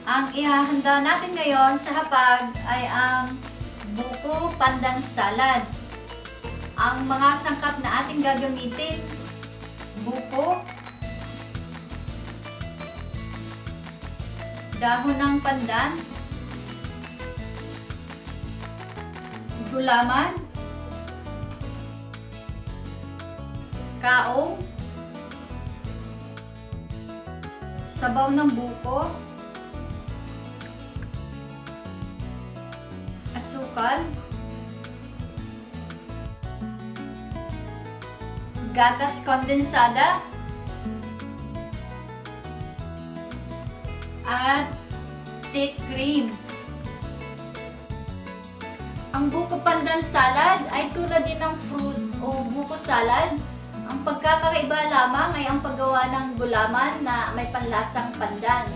Ang ihahanda natin ngayon sa hapag ay ang buko pandan salad. Ang mga sangkap na ating gagamitin: buko, dahon ng pandan, gulaman, kaong, sabaw ng buko, asukal, gatas kondensada, at thick cream. Ang buko pandan salad ay tulad din ng fruit o buko salad. Ang pagkakaiba lamang ay ang paggawa ng gulaman na may panlasang pandan.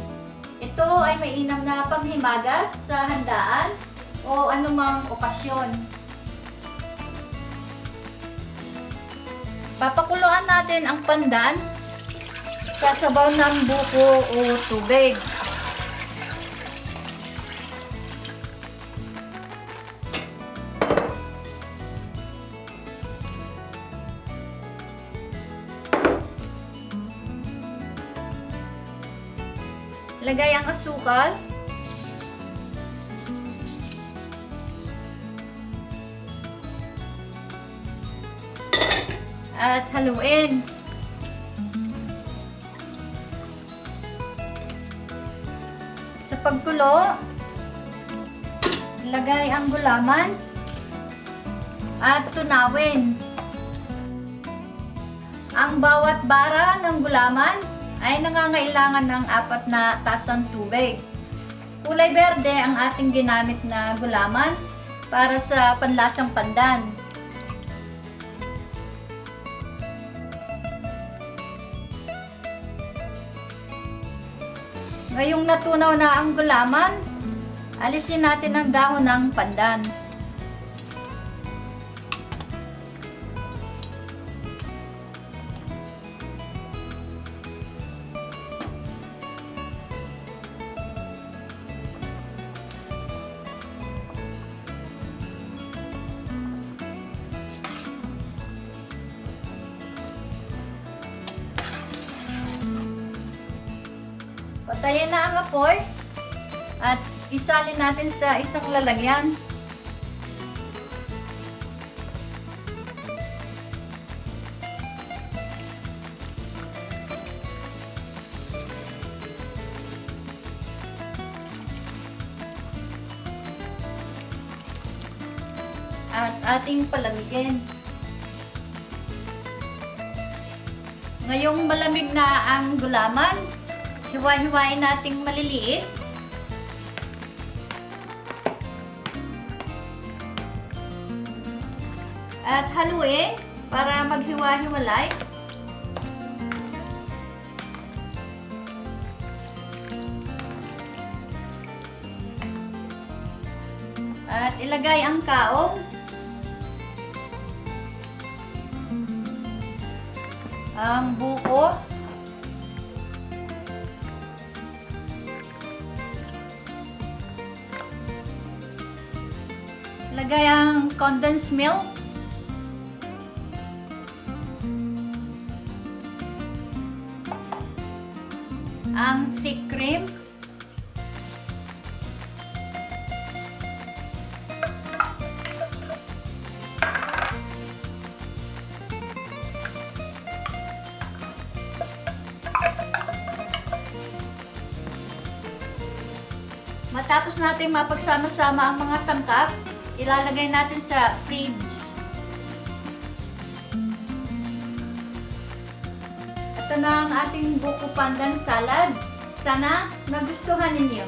Ito ay mainam na panghimagas sa handaan o anumang okasyon. Papakuluan natin ang pandan sa sabaw ng buko o tubig. Lagay ang asukal. At haluin. Sa pagkulo, lagay ang gulaman at tunawin. Ang bawat bara ng gulaman ay nangangailangan ng 4 na tasang tubig. Kulay berde ang ating ginamit na gulaman para sa panlasang pandan. Ngayong natunaw na ang gulaman, alisin natin ang dahon ng pandan. Patayin na ang apoy at isalin natin sa isang lalagyan. At ating palamigin. Ngayong malamig na ang gulaman, hiwa-hiwain nating maliliit. At haluin para maghiwa-hiwalay. At ilagay ang kaong, ang buko, lagay ang condensed milk, ang thick cream, matapos natin mapagsama-sama ang mga sangkap, ilalagay natin sa fridge. Ito na ang ating buko pandan salad. Sana nagustuhan ninyo.